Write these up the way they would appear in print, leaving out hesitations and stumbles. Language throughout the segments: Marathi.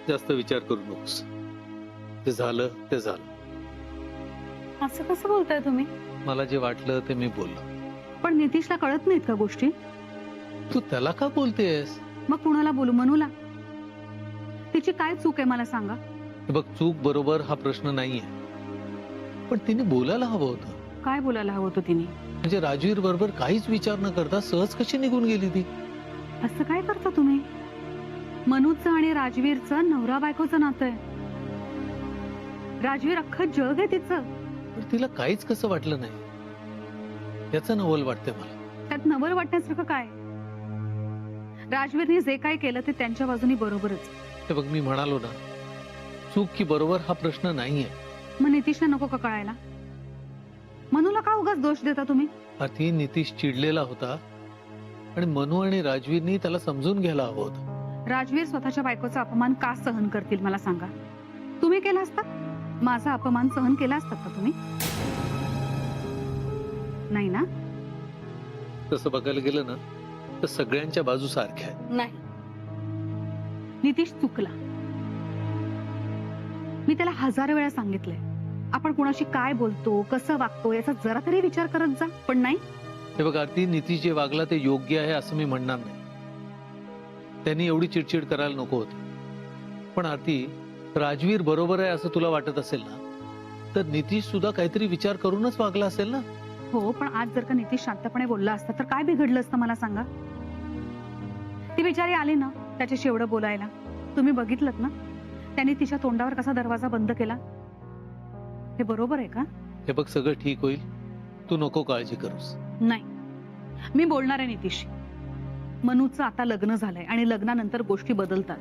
जास्त विचार करू नकोस. ते झालं ते झालं. असं कसं बोलताय तुम्ही? मला जे वाटलं ते मी बोललो. पण नितीशला कळत नाहीत का गोष्टी? तू त्याला का बोलतेस? मग कुणाला बोलू? मनूला? तिची काय चूक आहे मला सांगा. हे बघ, चूक बरोबर हा प्रश्न नाहीये, पण तिने बोलायला हवं होतं. काय बोलायला हवं होतं तिने? म्हणजे राजवीर बरोबर काहीच विचार न करता सहज कशी निघून गेली ती? असं काय करता तुम्ही? मनूचं आणि राजवीरचं नवरा बायकोचं नातं आहे. राजवीर अख्खं जग आहे तिचं. पण तिला काहीच कसं वाटलं नाही याचं नवल वाटतंय मला. त्यात नवल वाटण्यासारखं काय? राजवीरने जे काय केलं ते त्यांच्या बाजूनी बरोबरच. हे बघ, मी म्हणालो ना, चूक की बरोबर हा प्रश्न नाहीये. मग नितीशला नको का कळायला? मनूला का उगाच दोष देता तुम्ही? आधी नितीश चिडलेला होता आणि मनू आणि राजवीरनी त्याला समजून घ्यायला हवं होतं. राजवीर स्वतःच्या बायकोचा अपमान का सहन करतील मला सांगा. तुम्ही केला असता? माझा अपमान सहन केला असता का तुम्ही? नाही ना? तसं बघायला गेलं ना तर सगळ्यांच्या बाजू सारख्या आहेत. नाही. नितीश चुकला. मी त्याला 1000 वेळा सांगितलंय, आपण कुणाशी काय बोलतो, कसं वागतो याचा जरा तरी विचार करत जा. पण नाही. हे बघ आरती, नितीश जे वागला ते योग्य आहे असं मी म्हणणार नाही. त्यांनी एवढी चिडचिड करायला नको होती. पण आरती, राजवीर बरोबर आहे असं तुला वाटत असेल ना, तर नितीश सुद्धा काहीतरी विचार करूनच वागला असेल ना. हो, पण आज जर का नितीश शांतपणे बोलला असता तर काय बिघडलं असतं मला सांगा. ती बिचारी आली ना त्याच्याशी एवढं बोलायला, तुम्ही बघितलंत ना त्यांनी तिच्या तोंडावर कसा दरवाजा बंद केला. हे बरोबर आहे का? हे बघ, सगळं ठीक होईल, तू नको काळजी करूस. नाही, मी बोलणार आहे नितीश. मनूचं आता लग्न झालंय आणि लग्नानंतर गोष्टी बदलतात.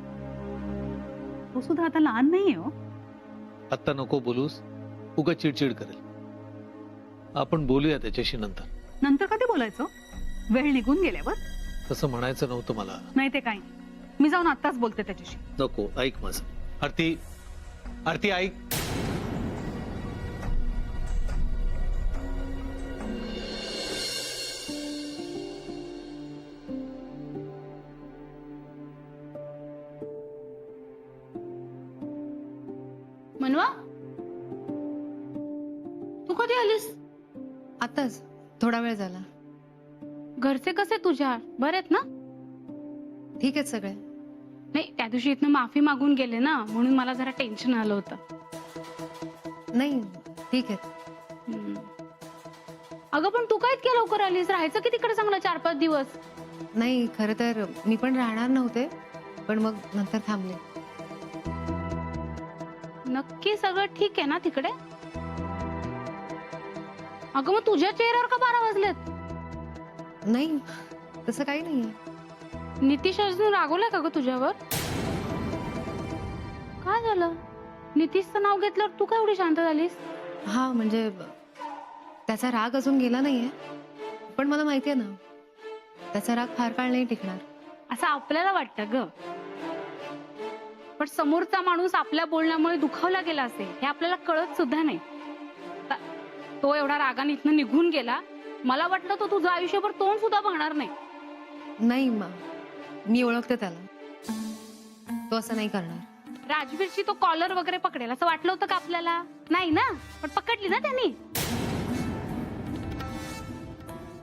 तो सुद्धा आता लहान नाहीये हो. आता नको बोलूस, उगा चिडचिड करेल. आपण बोलूया त्याच्याशी नंतर. नंतर कधी बोलायचं? वेळ निघून गेल्यावर? तसं म्हणायचं नव्हतं मला. नाही ते काही, मी जाऊन आताच बोलते त्याच्याशी. नको, ऐक माझं. आरती, आरती ऐक. मनवा, तू कधी आलीस? आताच थोडा वेळ झाला. घरचे कसे तुझ्या? बरे आहेत ना? ठीक आहेत सगळे. नाही, त्या दिवशी इथनं माफी मागून गेले ना, म्हणून मला जरा टेन्शन आलं होतं. नाही, ठीक आहेत. अगं पण तू काय इतक्या लवकर आलीस? राहायचं की तिकडे चांगलं 4-5 दिवस? नाही, खरं तर मी पण राहणार नव्हते, पण मग नंतर थांबले. नक्की सगळं ठीक आहे ना तिकडे? अगं मग तुझ्या चेहऱ्यावर का 12 वाजलेत? नाही, तसं काही नाहीये. नितीश अजून रागवलाय का ग तुझ्यावर? काय झालं? नितीशचं नाव घेतल्यावर तू काय एवढी शांत झालीस? हा, म्हणजे त्याचा राग अजून गेला नाहीये, पण मला माहितीये ना त्याचा राग फार काळ नाही टिकणार. असं आपल्याला वाटतं ग, पण समोरचा माणूस आपल्या बोलण्यामुळे दुखावला गेला असेल हे आपल्याला कळत सुद्धा नाही. तो एवढा रागाने इथनं निघून गेला, मला वाटलं तो तुझं आयुष्यभर तोंड सुद्धा बघणार नाही. नाही, मी ओळखते त्याला, तो असं नाही करणार. राजवीरची तो कॉलर वगैरे पकडेल असं वाटलं होतं का आपल्याला? नाही ना, पण पकडली ना त्यांनी.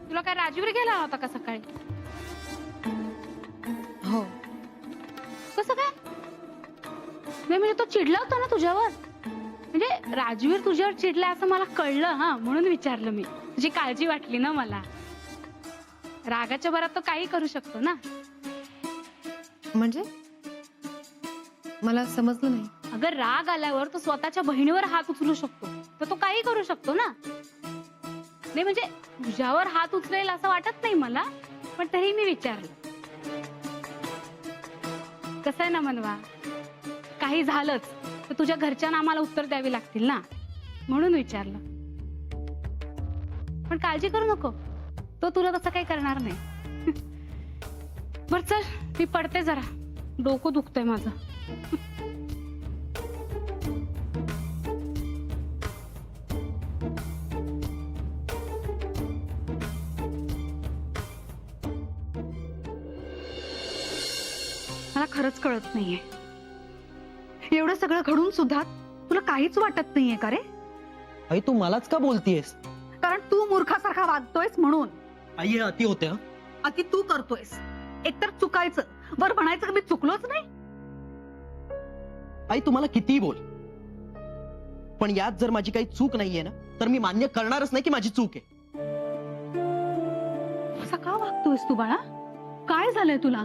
तुला काय राजवीर गेला होता का सकाळी? हो. कसं काय? नाही म्हणजे तो चिडला होता ना तुझ्यावर? म्हणजे राजवीर तुझ्यावर चिडला असं मला कळलं, हा म्हणून विचारलं मी. तुझी काळजी वाटली ना मला. रागाच्या भरात तो काही करू शकतो ना. म्हणजे मला समजलं नाही. अगर राग आल्यावर तो स्वतःच्या बहिणीवर हात उचलू शकतो, तर तो काही करू शकतो ना. नाही म्हणजे तुझ्यावर हात उचलेल असं वाटत नाही मला, पण तरी मी विचारलं. कसं आहे ना मनवा, काही झालंच तर तुझ्या घरच्यांना आम्हाला उत्तर द्यावी लागतील ना, म्हणून विचारलं. पण काळजी करू नको, तो तुला तसं काही करणार नाही. बर चल, मी पडते जरा, डोकं दुखतंय माझं. मला खरंच कळत नाहीये एवढं सगळं घडून सुद्धा तुला काहीच वाटत नाहीये का रे? आई तू मलाच का बोलतीयस? कारण तू मूर्खासारखा वागतोयस म्हणून. आई हे अति होते हं? अति तू करतोयस. एकतर चुकायचं, वर म्हणायचं की मी चुकलोच नाही. आई तुम्हाला कितीही बोल, पण यात जर माझी काही चूक नाहीये ना तर मी मान्य करणारच नाही की माझी चूक आहे. असा का वागतोयस तू बाळा? काय झालंय तुला?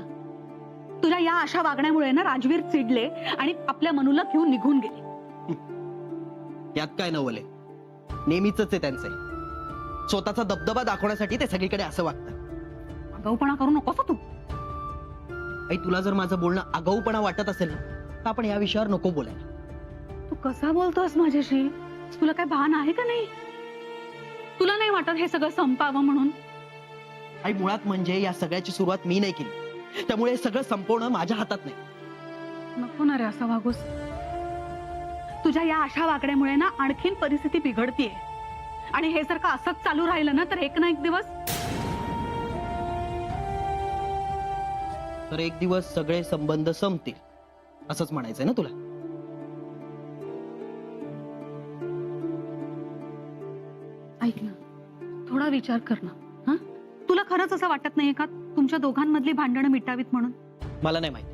तुझ्या या अशा वागण्यामुळे ना राजवीर चिडले आणि आपल्या मनूला घेऊन निघून गेले. यात काय नवले, नेहमीच आहे त्यांचे. स्वतःचा दबदबा दाखवण्यासाठी ते सगळीकडे असं वागतात. आगाऊपणा करू नकोस तू. आई तुला जर माझं बोलणं आगाऊपणा वाटत असेल ना तर आपण या विषयावर नको बोलायला. तू कसा बोलतोयस माझ्याशी? तुला काय भान आहे का नाही? तुला नाही वाटत हे सगळं संपावं म्हणून? आई मुळात म्हणजे या सगळ्याची सुरुवात मी नाही केली, त्यामुळे हे सगळं संपवणं माझ्या हातात नाही. नको ना रे असं वागूस. तुझ्या या अशा वागण्यामुळे ना आणखीन परिस्थिती बिघडतीये आणि हे जर का असंच चालू राहिलं ना तर एक ना एक दिवस तर एक दिवस सगळे संबंध संपतील असंच म्हणायचंय ना तुला? ऐक ना, थोडा विचार कर ना. हा, तुला खरंच असं वाटत नाहीये का तुमच्या दोघांमधली भांडणं मिटावीत म्हणून? मला नाही माहित.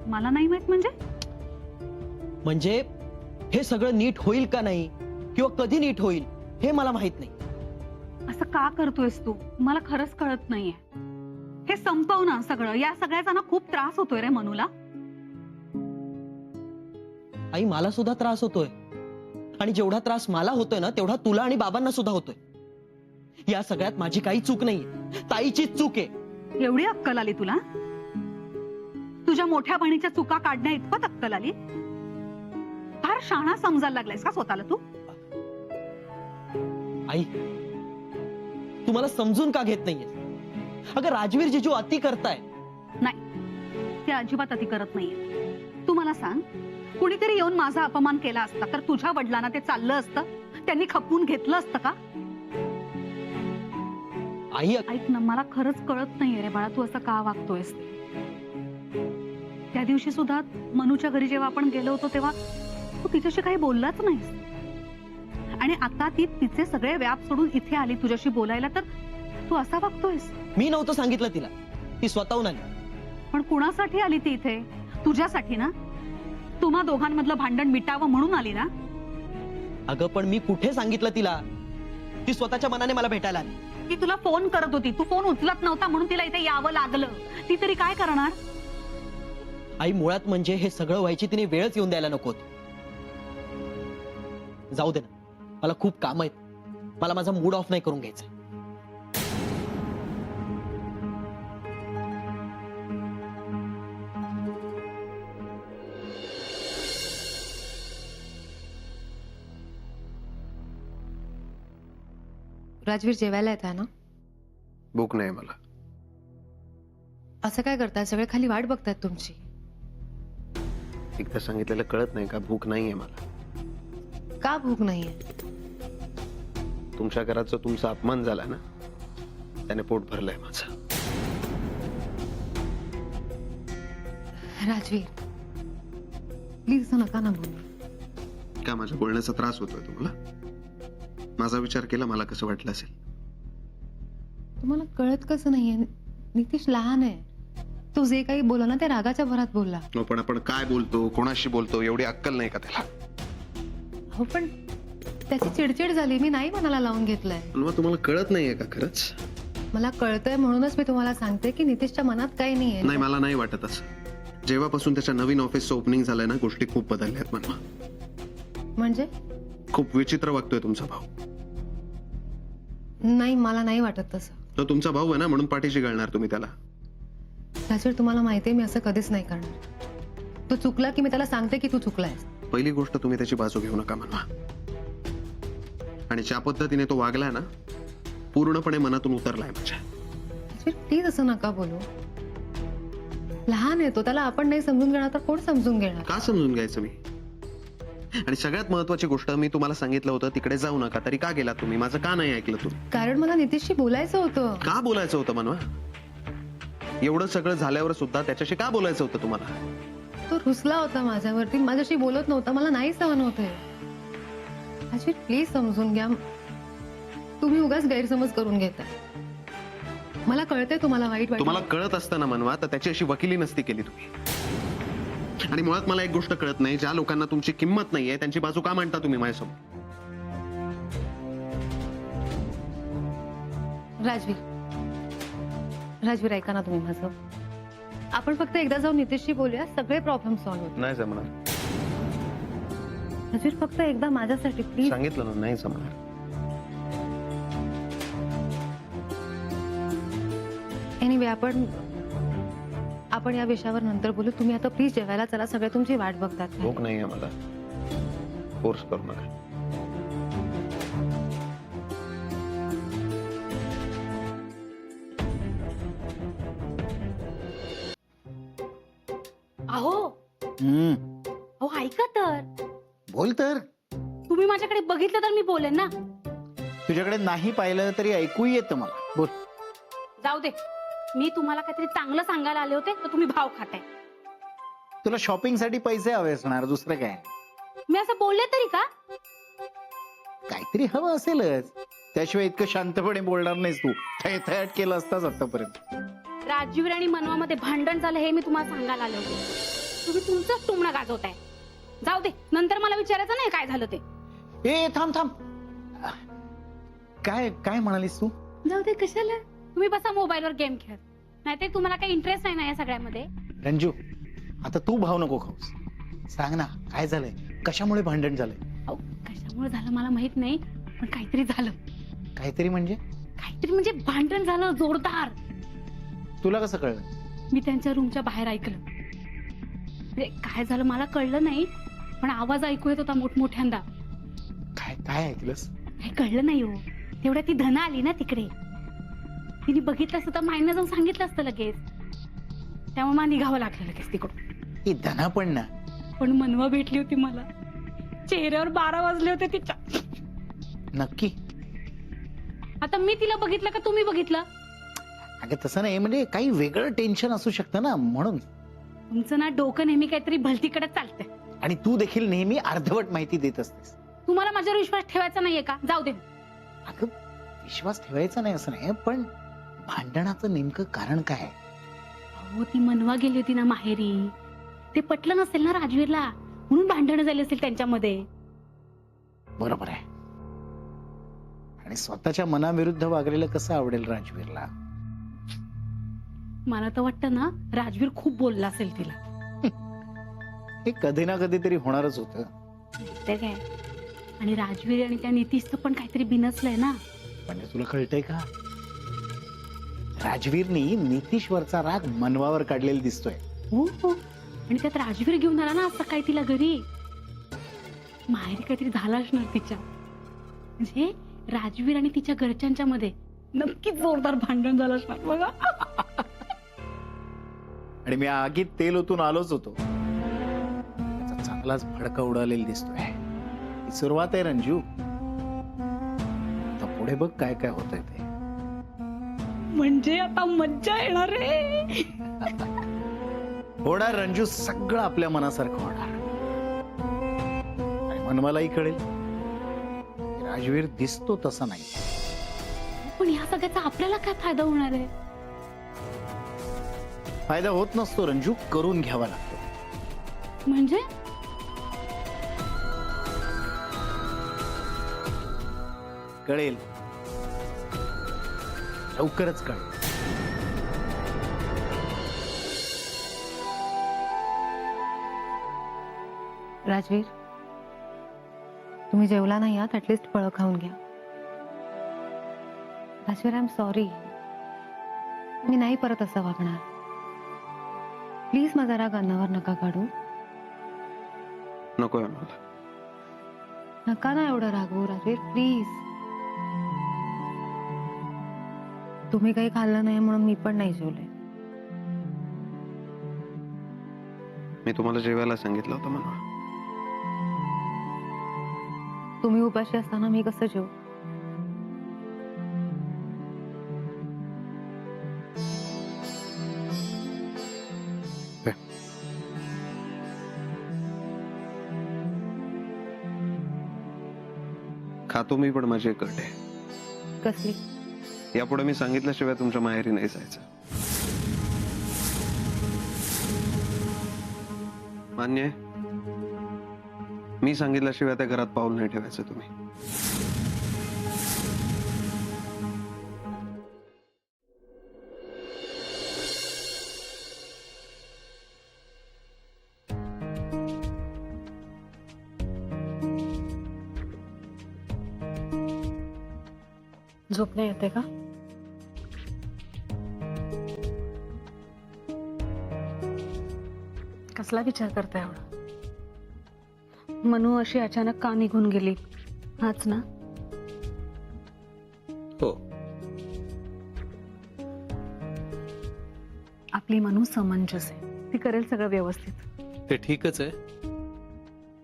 मला नाही माहित म्हणजे हे सगळं नीट होईल का नाही किंवा कधी नीट होईल हे मला माहित नाही. असं का करतोयस तू? मला खरंच कळत नाहीये. हे संपव ना सगळं. या सगळ्याचा ना खूप त्रास होतोय रे मनूला. आई मला सुद्धा त्रास होतोय आणि जेवढा त्रास मला होतोय ना तेवढा तुला आणि बाबांना सुद्धा होतोय. या सगळ्यात माझी काही चूक नाहीये, ताईचीच चूक आहे. एवढी अक्कल आली तुला? तुझ्या मोठ्या बहिणीच्या चुका काढण्या इतपत अक्कल आली? फार शहाणा समजायला लागलायस का स्वतःला तू? आई तू मला समजून का घेत नाहीये? अगं राजवीर जिजू अति करताय. ते अजिबात अति करत नाहीये. तू मला सांग, कुणीतरी येऊन माझा अपमान केला असता तर तुझ्या वडिलांना ते चाललं असतं? त्यांनी खपवून घेतलं असतं का? आई ऐक ना, मला खरंच कळत नाहीये रे बाळा, तू असं का वागतोयस ते. त्या दिवशी सुद्धा मनूच्या घरी जेव्हा आपण गेलो होतो तेव्हा तू तिच्याशी काही बोललाच नाहीस आणि आता ती तिचे सगळे व्याप सोडून इथे आली तुझ्याशी बोलायला, तर तू असा वागतोयस? मी नव्हतं सांगितलं तिला, ती स्वतःहून आली. पण कुणासाठी आली ती इथे? तुझ्यासाठी ना? तुम्हा दोघांमधलं भांडण मिटावं म्हणून आली ना? अगं पण मी कुठे सांगितलं तिला? ती स्वतःच्या मनाने मला भेटायला आली. ती तुला फोन करत होती, तू फोन उचलत नव्हता म्हणून तिला इथे यावं लागलं. ती तरी काय करणार? आई मुळात म्हणजे हे सगळं व्हायची तिने वेळच येऊन द्यायला नको होती. जाऊ दे ना, मला खूप काम आहेत. मला माझा मूड ऑफ नाही करून घ्यायचा. राजवीर जेवायला येत आहे ना? भूक नाही मला. असं काय करताय? सगळे खाली वाट बघतायत तुमची. एकदा सांगितलेलं कळत नाही का? भूक नाहीये मला. का भूक नाहीये? तुमच्या घराचा तुमचा अपमान झाला ना, त्याने पोट भरलंय माझं. राजवीर प्लीज असं नका ना बोलू. का माझ्या बोलण्याचा त्रास होतोय तुम्हाला? माझा विचार केला मला कसं वाटलं असेल? तुम्हाला कळत कसं नाहीये? नितीश लहान आहे. तो जे काही बोला ना ते रागाच्या भरात बोलला. हो, पण आपण काय बोलतो, कोणाशी बोलतो एवढी अक्कल नाही का त्याला? हो पण त्याची चिडचिड झाली, मी नाही मनाला लावून घेतलंय. पण मग तुम्हाला कळत नाहीये का खरंच? मला कळतंय म्हणूनच मी तुम्हाला सांगते की नितीशच्या मनात काही नाहीये. नाही, मला नाही वाटत असं. जेव्हापासून त्याच्या नवीन ऑफिसचं ओपनिंग झालंय ना, गोष्टी खूप बदलल्यात म्हणवा. म्हणजे खूप विचित्र वागतोय तुमचा भाऊ. नाही, मला नाही वाटत तसं. तो तुमचा भाऊ आहे ना, म्हणून पाठीशी घालणार तुम्ही त्याला. राजवीर तुम्हाला माहितीये मी असं कधीच नाही करणार. तो चुकला की मी त्याला सांगते की तू चुकलायस. पहिली गोष्ट, तुम्ही त्याची बाजू घेऊ नका म्हणवा. आणि ज्या पद्धतीने तो वागलाय ना, पूर्णपणे मनातून उतरलाय माझ्या. राजवीर प्लीज असं नका बोलू. लहान आहे तो, त्याला आपण नाही समजून घेणार तर कोण समजून घेणार? का समजून घ्यायचं मी? आणि सगळ्यात महत्वाची गोष्ट, मी तुम्हाला सांगितलं होतं तिकडे जाऊ नका, तरी का गेला तुम्ही? माझं का नाही ऐकलं तुम्ही? कारण मला नितीशशी बोलायचं होतं. का बोलायचं होतं म्हणवा? एवढं सगळं झाल्यावर सुद्धा त्याच्याशी का बोलायचं होतं तुम्हाला? तो रुसला होता माझ्यावरती, माझ्याशी बोलत नव्हता, मला नाही सहन होतंय. राजवीर प्लीज समजून घ्या, तुम्ही उगाच गैरसमज करून घेताय. मला कळतंय तुम्हाला वाईट तुम्हाला वाटत. कळत असतं ना मनवा, तर त्याची अशी वकिली नसती केली तुम्ही. आणि मुळात मला एक गोष्ट कळत नाही, ज्या लोकांना तुमची किंमत नाहीये त्यांची बाजू का मांडता तुम्ही माझ्यासमोर? राजवीर ऐका ना तुम्ही माझं. आपण फक्त एकदा जाऊन नितेशशी बोलूया, सगळे प्रॉब्लेम सॉल्व्ह होतील. नाही जमणार. राजवीर फक्त एकदा माझ्यासाठी प्लीज. सांगितलं ना, नाही जमणार. एनिवे आपण या विषयावर नंतर बोलू. तुम्ही आता प्लीज जेवायला चला, सगळे तुमची वाट बघतात. भूक नाहीये मला, फोर्स करू नका. अहो अहो ऐका तर, बोल तर. तुम्ही माझ्याकडे बघितलं तर मी बोलेन ना. तुझ्याकडे नाही पाहिलं तरी ऐकू येतं मला. बोल. जाऊ दे, मी तुम्हाला काहीतरी चांगलं सांगायला आले होते तर तुम्ही भाव खाताय. तुला शॉपिंग साठी पैसे हवे असणार, दुसरं काय? मी असं बोलले तरी का? काहीतरी हवं असेलच, त्याशिवाय इतकं शांतपणे बोलणार नाहीस तू. थयथयाट केलं असताच आतापर्यंत. राजवीर आणि मनवामध्ये भांडण झालं हे मी तुम्हाला सांगायला आले होते. तुम्ही तुमचंच टोमणं गाजवताय. जाऊ दे, नंतर मला विचारायचं नाही काय झालं ते. ए थांब थांब. काय काय म्हणालीस तू? जाऊ दे, कशाला? तुम्ही बसा मोबाईलवर गेम खेळत. नाहीतर तुम्हाला काही इंटरेस्ट नाही ना या सगळ्यामध्ये. रंजू, आता तू भाव नको खाऊस. सांग ना काय झालंय, कशामुळे भांडण झालंय? अहो, कशामुळे झालं मला माहित नाही, पण काहीतरी झालं. काहीतरी म्हणजे? काहीतरी म्हणजे भांडण झालं जोरदार. तुला कसं कळलं? मी त्यांच्या रूमच्या बाहेर ऐकलं. म्हणजे काय झालं मला कळलं नाही, पण आवाज ऐकू येत होता मोठमोठ्यांदा. काय काय ऐकलंस? काही कळलं नाही हो. तेवढ्या ती धना आली ना तिकडे. तिने बघितलं असतं तर मायना जाऊन सांगितलं असतं लगेच. त्यामुळे मला निघावं लागलं लगेच तिकडून. ही धना पण ना. पण मनवा भेटली होती मला. चेहऱ्यावर 12 वाजले होते तिच्या. नक्की? आता मी तिला बघितलं का तुम्ही बघितलं? अगं तसं नाही, म्हणजे काही वेगळं टेन्शन असू शकतं ना, म्हणून. तुमचं ना डोकं नेहमी काहीतरी भलतीकडे चालतंय. आणि तू देखील नेहमी अर्धवट माहिती देत असतेस. तुम्हाला माझ्यावर विश्वास ठेवायचा नाहीये का? जाऊ दे. अगं विश्वास ठेवायचा नाही असं नाही, पण भांडणाचं नेमकं कारण काय? अहो, ती मनवा गेली होती ना माहेरी. ते पटलं नसेल ना राजवीरला, म्हणून भांडणं झाली असेल त्यांच्यामध्ये. बरोबर आहे. आणि स्वतःच्या मनाविरुद्ध वागलेलं कसं आवडेल राजवीरला? मला तर वाटतं ना राजवीर खूप बोलला असेल तिला. हे कधी ना कधीतरी होणारच होतं. ते काय, आणि राजवीर आणि त्या नितीशचं पण काहीतरी बिनसलंय ना. म्हणजे तुला कळतंय का? राजवीरनी नितीशवरचा राग मनवावर काढलेला दिसतोय. हो हो, आणि त्यात राजवीर घेऊन आला ना सकाळी तिला घरी. माहेरी काहीतरी झालं असणार तिच्या. म्हणजे राजवीर आणि तिच्या घरच्यांच्या मध्ये नक्कीच जोरदार भांडण झालं असणार बघा. आणि मी आगीत तेल ओतून आलोच होतो. त्याचा चांगलाच भडका उडालेला दिसतोय. ही सुरुवात आहे रंजू. आता पुढे बघ काय काय होतंय ते. म्हणजे आता मज्जा येणार रे. होणार रंजू, सगळं आपल्या मनासारखं होणार. आणि मनवालाही कळेल राजवीर दिसतो तसा नाही. पण ह्या सगळ्याचा आपल्याला काय फायदा होणार आहे? फायदा होत नसतो रंजू, करून घ्यावा लागतो. म्हणजे कळेल, लवकरच कळेल. राजवीर, तुम्ही जेवला नाही आहात, ऍटलिस्ट फळं खाऊन घ्या. Rajveer, I am sorry. मी नाही परत असं वागणार. प्लीज माझा राग अन्नावर नका काढू. नकोय मला. नका ना एवढं रागवू राजवीर, प्लीज. तुम्ही काही खाल्लं नाही म्हणून मी पण नाही जेवले. मी तुम्हाला जेवायला सांगितलं होतं म्हणा. तुम्ही उपाशी असताना मी कसं जेवू? खातो मी, पण माझी एक अट आहे. कसली? यापुढे मी सांगितल्याशिवाय तुमच्या माहेरी नाही जायचं. मान्य आहे? मी सांगितल्याशिवाय त्या घरात पाऊल नाही ठेवायचं तुम्ही. झोप नाही येते का? कसला विचार करताय एवढा? मनू अशी अचानक का निघून गेली, हाच ना? हो. आपली मनू समंजस आहे, ती करेल सगळं व्यवस्थित. ते ठीकच आहे,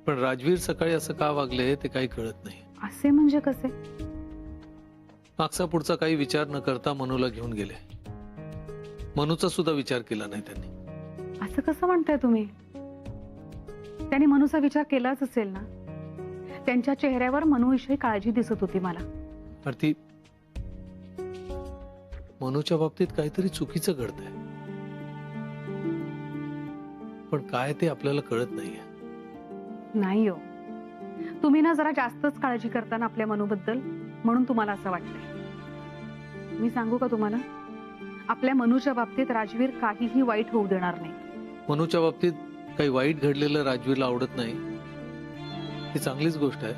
पण राजवीर सकाळी असं का वागले ते काही कळत नाही. असे म्हणजे कसे? मागचा पुढचा काही विचार न करता मनूला घेऊन गेले. मनूचा सुद्धा विचार केला नाही त्यांनी. असं कसं म्हणताय तुम्ही? त्यांनी मनूचा विचार केलाच असेल ना. त्यांच्या चेहऱ्यावर मनूविषयी काळजी दिसत होती मला. आरती, मनूच्या बाबतीत काहीतरी चुकीचं घडतंय, पण काय ते आपल्याला कळत नाहीये. नाही हो, तुम्ही ना जरा जास्तच काळजी करता ना आपल्या मनूबद्दल, म्हणून तुम्हाला असं वाटतंय. मी सांगू का तुम्हाला, आपल्या मनूच्या बाबतीत राजवीर काहीही वाईट होऊ देणार नाही. मनूच्या बाबतीत काही वाईट घडलेलं राजवीरला आवडत नाही, ही चांगलीच गोष्ट आहे.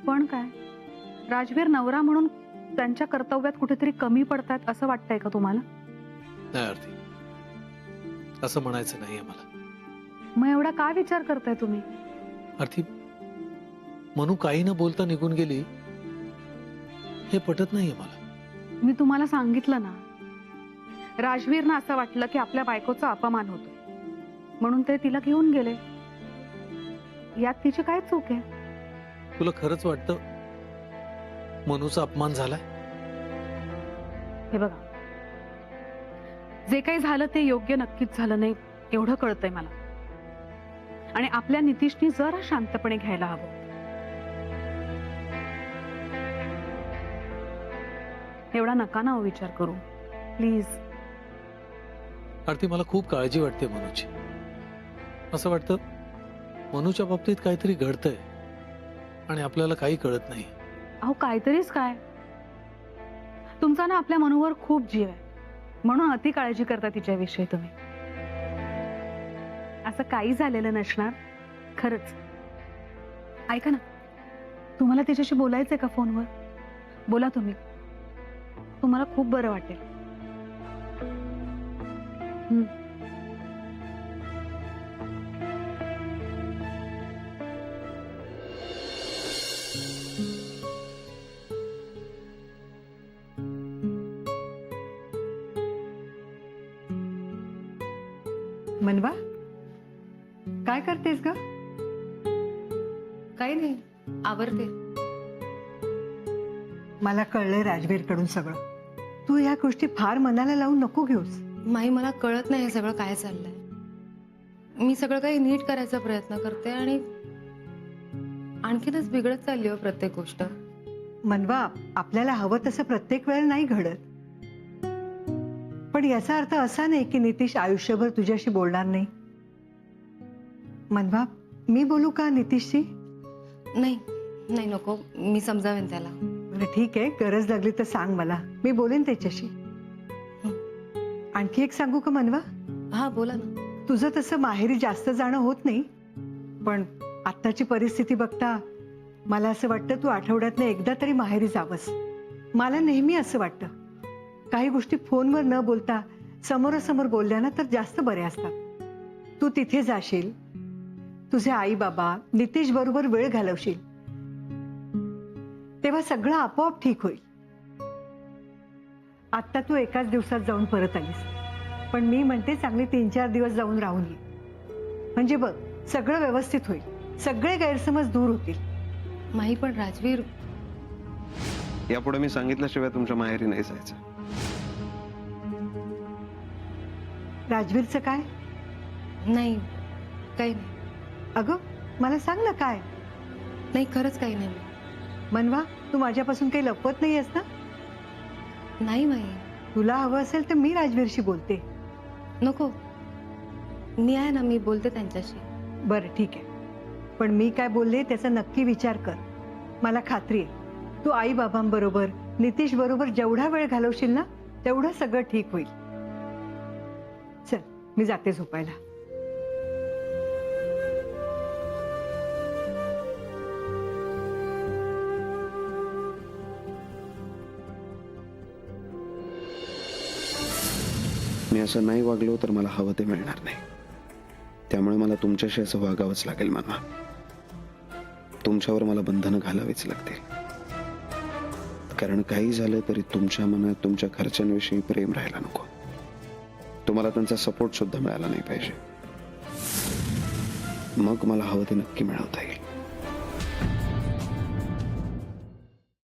पण काय, राजवीर नवरा म्हणून त्यांच्या कर्तव्यात कुठेतरी कमी पडतात असं वाटतंय का तुम्हाला? नाही आरती, असं म्हणायचं नाहीये मला. मग एवढा काय विचार करताय तुम्ही? आरती, मनू काही न बोलता निघून गेली हे पटत नाहीये मला. मी तुम्हाला सांगितलं ना, राजवीरनं असं वाटलं की आपल्या बायकोचा अपमान होतो, म्हणून ते तिला घेऊन गेले. यात तिची काय चूक आहे? तुला खरंच वाटतं मनूचा अपमान झालाय? हे बघा, जे काही झालं ते योग्य नक्कीच झालं नाही एवढं कळतंय मला. आणि आपल्या नितीशनी जरा शांतपणे घ्यायला हवं. एवढा नका ना हो विचार करू, प्लीज. आरती, मला खूप काळजी वाटते मनूची. असं वाटतं मनूच्या बाबतीत काहीतरी घडतंय आणि आपल्याला काही कळत नाही. अहो काहीतरीच काय, तुमचा ना आपल्या मनूवर खूप जीव आहे, म्हणून अति काळजी करता तिच्याविषयी तुम्ही. असं काही झालेलं नसणार खरंच. ऐका ना, तुम्हाला तिच्याशी बोलायचंय का फोनवर? बोला तुम्ही, तुम्हाला खूप बरं वाटेल. मनवा, काय करतेस ग? काही नाही, आवरते. मला कळलंय राजवीर कडून सगळं. तू या गोष्टी फार मनाला लावून नको घेऊस. माही, मला कळत नाही हे सगळं काय चाललंय. मी सगळं काही नीट करायचा प्रयत्न करते आणि आणखीनच बिघडत चालली हो प्रत्येक गोष्ट. मनवा, आपल्याला हवं तसं प्रत्येक वेळेला नाही घडत. पण याचा अर्थ असा नाही की नितीश आयुष्यभर तुझ्याशी बोलणार नाही. मनवा, मी बोलू का नितीशशी? नाही नाही, नको, मी समजावेन त्याला. बरं ठीक आहे, गरज लागली तर सांग मला, मी बोलेन त्याच्याशी. आणखी एक सांगू का मनवा? हा, बोला ना. तुझं तसं माहेरी जास्त जाणं होत नाही, पण आत्ताची परिस्थिती बघता मला असं वाटतं तू आठवड्यातनं एकदा तरी माहेरी जावंस. मला नेहमी असं वाटतं, काही गोष्टी फोनवर न बोलता समोरासमोर बोलल्या ना तर जास्त बऱ्या असतात. तू तिथे जाशील, तुझे आई बाबा नितीश बरोबर वेळ घालवशील, तेव्हा सगळं आपोआप ठीक होईल. आत्ता तू एकाच दिवसात जाऊन परत आलीस, पण मी म्हणते चांगली 3-4 दिवस जाऊन राहून ये. म्हणजे बघ, सगळं व्यवस्थित होईल, सगळे गैरसमज दूर होतील. माही, पण राजवीर, यापुढे मी सांगितल्याशिवाय तुमच्या माहेरी नाही जायचं. राजवीरचं काय? नाही, काही नाही. अगं मला सांग ना काय. नाही खरंच काही नाही मनवा, तू माझ्यापासून काही लपवत नाहीयेस ना? नाही माई. तुला हवं असेल तर मी राजवीरशी बोलते. नको, मी आहे ना, मी बोलते त्यांच्याशी. बरं ठीक आहे, पण मी काय बोलले त्याचा नक्की विचार कर. मला खात्री आहे तू आई बाबांबरोबर नितीश बरोबर जेवढा वेळ घालवशील ना तेवढं सगळं ठीक होईल. चल मी जाते झोपायला. मी असं नाही वागलो तर मला हवं ते मिळणार नाही. त्यामुळे मला तुमच्याशी असं वागावंच लागेल मनवा. तुमच्यावर मला बंधनं घालावीच लागतील. कारण काही झालं तरी तुमच्या मनात तुमच्या खर्चांविषयी प्रेम राहायला नको. तुम्हाला त्यांचा सपोर्ट सुद्धा मिळाला नाही पाहिजे. मग मला हवं ते नक्की मिळवता येईल.